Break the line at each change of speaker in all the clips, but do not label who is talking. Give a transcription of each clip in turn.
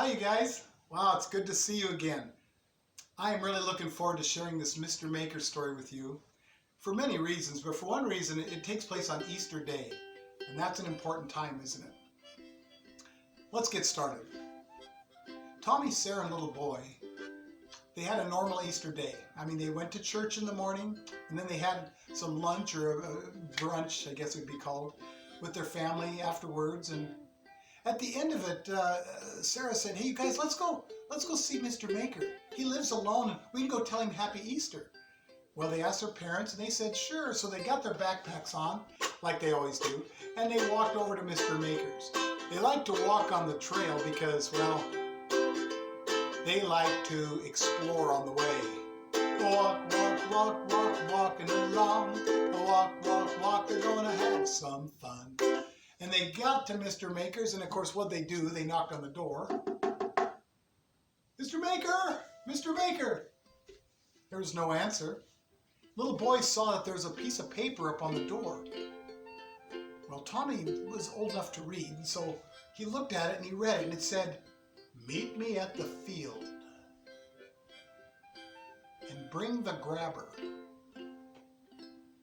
Hi you guys. Wow, it's good to see you again. I am really looking forward to sharing this Mr. Maker story with you for many reasons, but for one reason it takes place on Easter Day, and that's an important time, isn't it? Let's get started. Tommy, Sarah, and little boy, they had a normal Easter day. I mean, they went to church in the morning, and then they had some lunch or a brunch, I guess it would be called, with their family afterwards. And at the end of it, Sarah said, "Hey, you guys, let's go see Mr. Maker. He lives alone, and we can go tell him Happy Easter." Well, they asked their parents, and they said, sure. So they got their backpacks on, like they always do, and they walked over to Mr. Maker's. They like to walk on the trail because, well, they like to explore on the way. Walk, walk, walk, walk, walking along. Walk, walk, walk, they're going to have some fun. And they got to Mr. Maker's, and of course, what they do, they knocked on the door. "Mr. Maker! Mr. Maker!" There was no answer. Little boy saw that there was a piece of paper up on the door. Well, Tommy was old enough to read, and so he looked at it and he read it, and it said, "Meet me at the field and bring the grabber."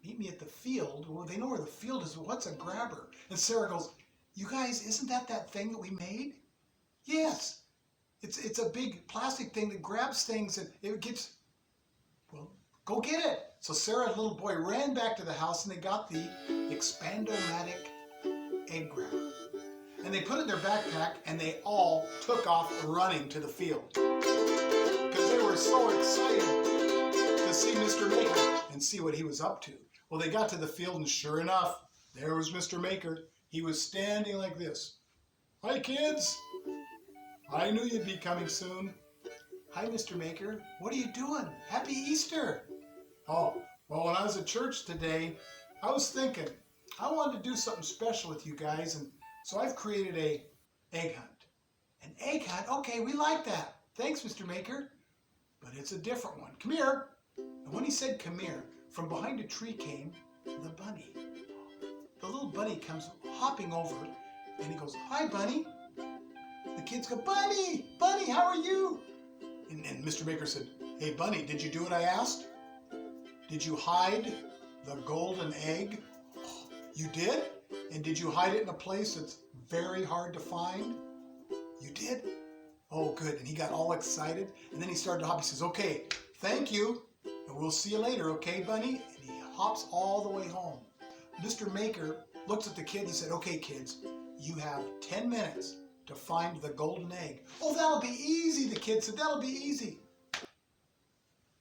Meet me at the field? Well, they know where the field is. What's a grabber? And Sarah goes, "You guys, isn't that thing that we made?" "Yes. It's a big plastic thing that grabs things and it gets, well, go get it." So Sarah and little boy ran back to the house and they got the Expandomatic egg grabber. And they put it in their backpack and they all took off running to the field. Because they were so excited to see Mr. Maker and see what he was up to. Well, they got to the field and sure enough, there was Mr. Maker. He was standing like this. "Hi, kids. I knew you'd be coming soon." "Hi, Mr. Maker. What are you doing? Happy Easter." "Oh, well, when I was at church today, I was thinking I wanted to do something special with you guys, and so I've created a egg hunt." "An egg hunt? Okay, we like that. Thanks, Mr. Maker. But it's a different one. Come here." And when he said "come here," from behind a tree came the bunny. The little bunny comes hopping over, and he goes, "Hi, bunny." The kids go, "Bunny, Bunny, how are you?" And Mr. Maker said, "Hey, Bunny, did you do what I asked? Did you hide the golden egg?" "Oh, you did? And did you hide it in a place that's very hard to find?" "You did? Oh, good." And he got all excited, and then he started to hop. He says, "Okay, thank you, and we'll see you later, okay, Bunny?" And he hops all the way home. Mr. Maker looks at the kids and said, "Okay, kids, you have 10 minutes to find the golden egg." "Oh, that'll be easy," the kids said. "That'll be easy.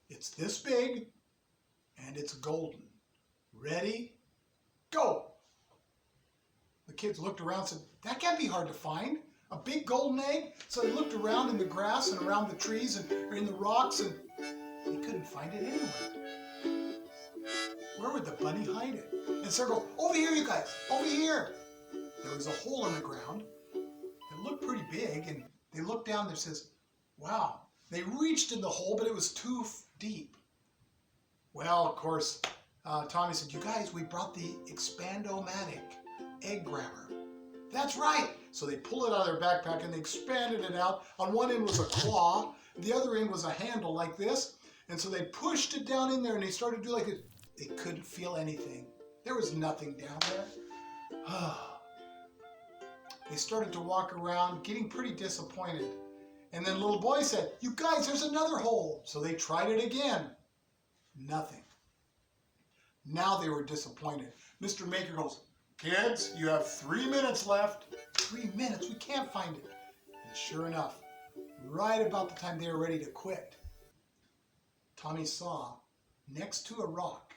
It's this big, and it's golden. Ready? Go." The kids looked around and said, "That can't be hard to find. A big golden egg?" So they looked around in the grass and around the trees and in the rocks, and they couldn't find it anywhere. Where would the bunny hide it? And Sarah goes, "Over here, you guys, over here." There was a hole in the ground. It looked pretty big, and they looked down there and says, "Wow." They reached in the hole, but it was too deep. Well, of course, Tommy said, "You guys, we brought the Expandomatic egg grabber." "That's right." So they pulled it out of their backpack and they expanded it out. On one end was a claw, the other end was a handle like this. And so they pushed it down in there and they started to do like it. They couldn't feel anything. There was nothing down there. They started to walk around, getting pretty disappointed. And then little boy said, "You guys, there's another hole." So they tried it again. Nothing. Now they were disappointed. Mr. Maker goes, "Kids, you have 3 minutes left." 3 minutes? We can't find it. And sure enough, right about the time they were ready to quit, Tommy saw next to a rock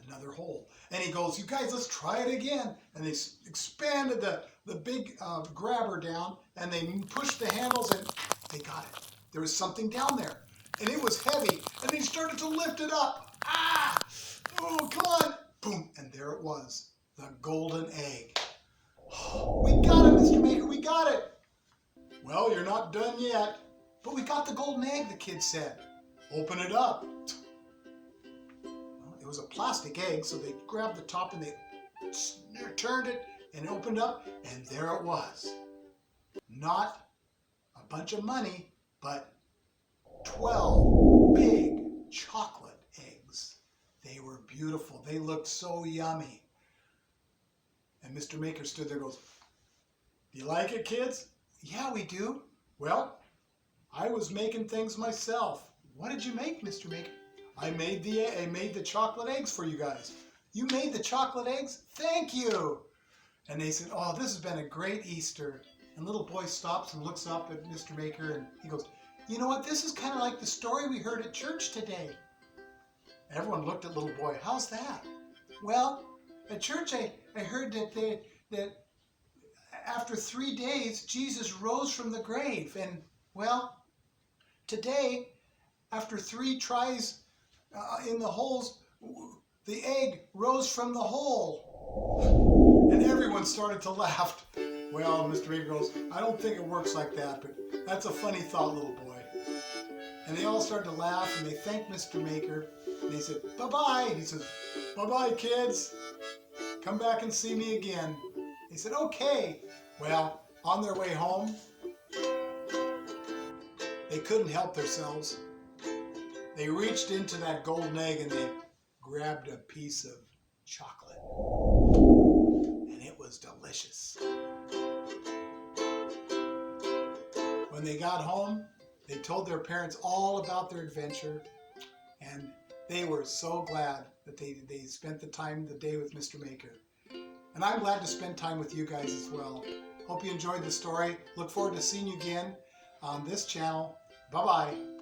another hole. And he goes, "You guys, let's try it again." And they expanded the big grabber down, and they pushed the handles, and they got it. There was something down there, and it was heavy, and they started to lift it up. Ah! Oh, come on! Boom! And there it was, the golden egg. "Oh, we got it, Mr. Maker, we got it." "Well, you're not done yet." "But we got the golden egg," the kid said. "Open it up." Well, it was a plastic egg, so they grabbed the top and they turned it and opened up, and there it was. Not a a bunch of money, but 12 big chocolate eggs. They were beautiful. They looked so yummy. And Mr. Maker stood there and goes, "Do you like it, kids?" "Yeah, we do." "Well, I was making things myself." "What did you make, Mr. Maker?" I made the chocolate eggs for you guys." "You made the chocolate eggs? Thank you." And they said, "Oh, this has been a great Easter." And little boy stops and looks up at Mr. Maker and he goes, "You know what? This is kind of like the story we heard at church today." Everyone looked at little boy. "How's that?" "Well, at church I heard that after 3 days Jesus rose from the grave. And, well, today, after 3 tries in the holes, the egg rose from the hole." And everyone started to laugh. Well, Mr. Maker goes, "I don't think it works like that, but that's a funny thought, little boy." And they all started to laugh and they thanked Mr. Maker. And they said, "Bye-bye." And he says, "Bye-bye, kids. Come back and see me again." They said, "Okay." Well, on their way home, they couldn't help themselves. They reached into that golden egg and they grabbed a piece of chocolate. And it was delicious. When they got home, they told their parents all about their adventure. And they were so glad that they spent the day with Mr. Maker. And I'm glad to spend time with you guys as well. Hope you enjoyed the story. Look forward to seeing you again on this channel. Bye-bye.